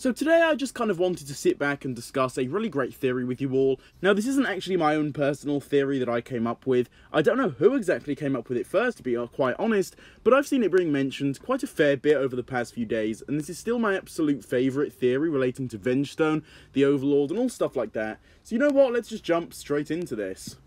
So today I just kind of wanted to sit back and discuss a really great theory with you all. Now this isn't actually my own personal theory that I came up with. I don't know who exactly came up with it first, to be quite honest, but I've seen it being mentioned quite a fair bit over the past few days, and this is still my absolute favourite theory relating to Vengestone, the Overlord, and all stuff like that. So you know what, let's just jump straight into this.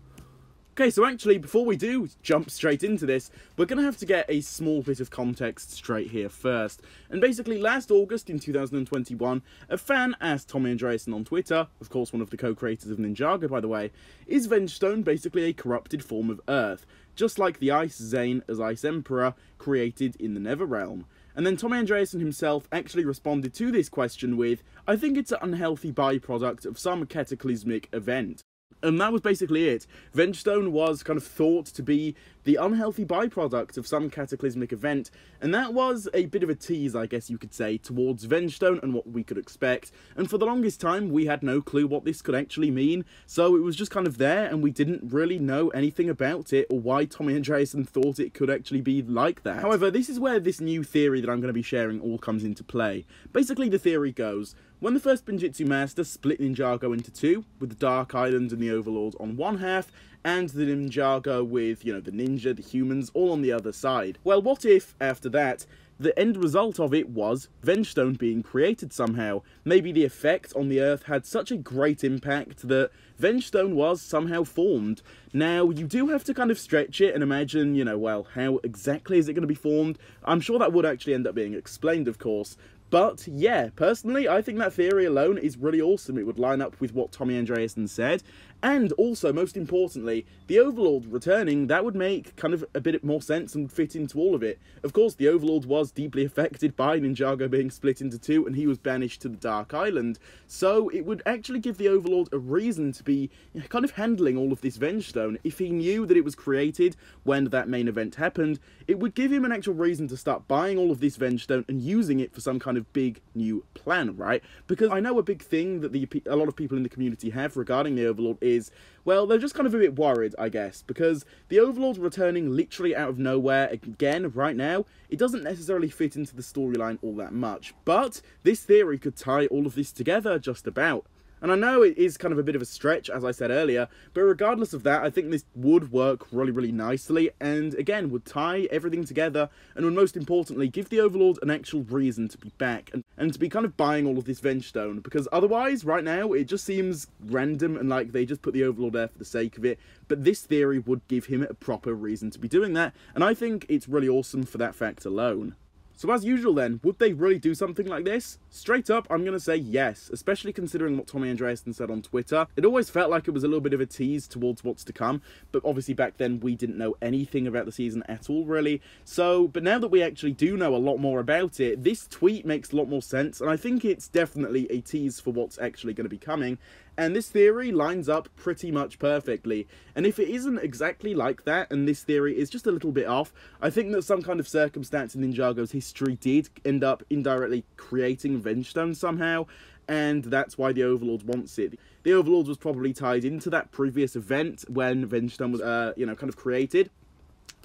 Okay, so actually, before we do jump straight into this, we're going to have to get a small bit of context straight here first. And basically, last August in 2021, a fan asked Tommy Andreasen on Twitter, of course one of the co-creators of Ninjago by the way, is Vengestone basically a corrupted form of Earth, just like the Ice Zane as Ice Emperor created in the Netherrealm? And then Tommy Andreasen himself actually responded to this question with, I think it's an unhealthy byproduct of some cataclysmic event. And that was basically it. Vengestone was kind of thought to be the unhealthy byproduct of some cataclysmic event, and that was a bit of a tease, I guess you could say, towards Vengestone and what we could expect. And for the longest time, we had no clue what this could actually mean, so it was just kind of there, and we didn't really know anything about it, or why Tommy Andreasen thought it could actually be like that. However, this is where this new theory that I'm going to be sharing all comes into play. Basically, the theory goes, when the first Benjitsu Master split Ninjago into two, with the Dark Island and the Overlord on one half, and the Ninjago with, you know, the ninja, the humans, all on the other side. Well, what if, after that, the end result of it was Vengestone being created somehow? Maybe the effect on the Earth had such a great impact that Vengestone was somehow formed. Now, you do have to kind of stretch it and imagine, you know, well, how exactly is it going to be formed? I'm sure that would actually end up being explained, of course. But, yeah, personally, I think that theory alone is really awesome. It would line up with what Tommy Andreasen said. And also, most importantly, the Overlord returning, that would make kind of a bit more sense and fit into all of it. Of course, the Overlord was deeply affected by Ninjago being split into two, and he was banished to the Dark Island. So, it would actually give the Overlord a reason to be kind of handling all of this Vengestone. If he knew that it was created when that main event happened, it would give him an actual reason to start buying all of this Vengestone and using it for some kind of big new plan, right? Because I know a big thing that a lot of people in the community have regarding the Overlord is, well, they're just kind of a bit worried, I guess, because the Overlord returning literally out of nowhere again right now, it doesn't necessarily fit into the storyline all that much. But this theory could tie all of this together just about. And I know it is kind of a bit of a stretch, as I said earlier, but regardless of that, I think this would work really, really nicely, and again, would tie everything together, and would most importantly, give the Overlord an actual reason to be back, and to be kind of buying all of this Vengestone, because otherwise, right now, it just seems random, and like, they just put the Overlord there for the sake of it, but this theory would give him a proper reason to be doing that, and I think it's really awesome for that fact alone. So as usual then, would they really do something like this? Straight up, I'm going to say yes, especially considering what Tommy Andreasen said on Twitter. It always felt like it was a little bit of a tease towards what's to come, but obviously back then we didn't know anything about the season at all, really. So, but now that we actually do know a lot more about it, this tweet makes a lot more sense, and I think it's definitely a tease for what's actually going to be coming. And this theory lines up pretty much perfectly. And if it isn't exactly like that, and this theory is just a little bit off, I think that some kind of circumstance in Ninjago's history did end up indirectly creating Vengestone somehow, and that's why the Overlord wants it. The Overlord was probably tied into that previous event when Vengestone was, you know, kind of created.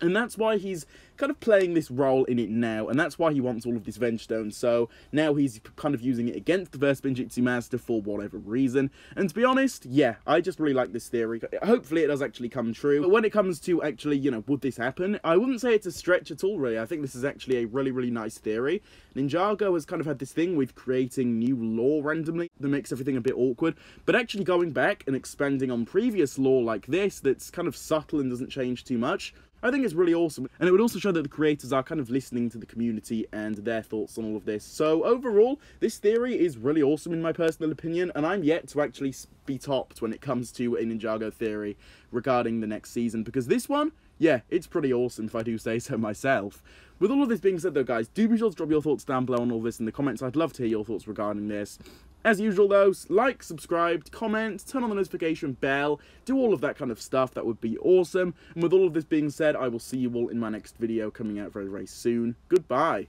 And that's why he's kind of playing this role in it now, and that's why he wants all of this Vengestone, so now he's kind of using it against the first Benjitsu Master for whatever reason. And to be honest, yeah, I just really like this theory. Hopefully it does actually come true, but when it comes to actually, you know, would this happen, I wouldn't say it's a stretch at all, really. I think this is actually a really, really nice theory. Ninjago has kind of had this thing with creating new lore randomly that makes everything a bit awkward, but actually going back and expanding on previous lore like this that's kind of subtle and doesn't change too much, I think it's really awesome, and it would also show that the creators are kind of listening to the community and their thoughts on all of this. So overall, this theory is really awesome in my personal opinion, and I'm yet to actually be topped when it comes to a Ninjago theory regarding the next season, because this one, yeah, it's pretty awesome if I do say so myself. With all of this being said though, guys, do be sure to drop your thoughts down below on all this in the comments. I'd love to hear your thoughts regarding this. As usual though, like, subscribe, comment, turn on the notification bell, do all of that kind of stuff, that would be awesome. And with all of this being said, I will see you all in my next video coming out very, very soon. Goodbye.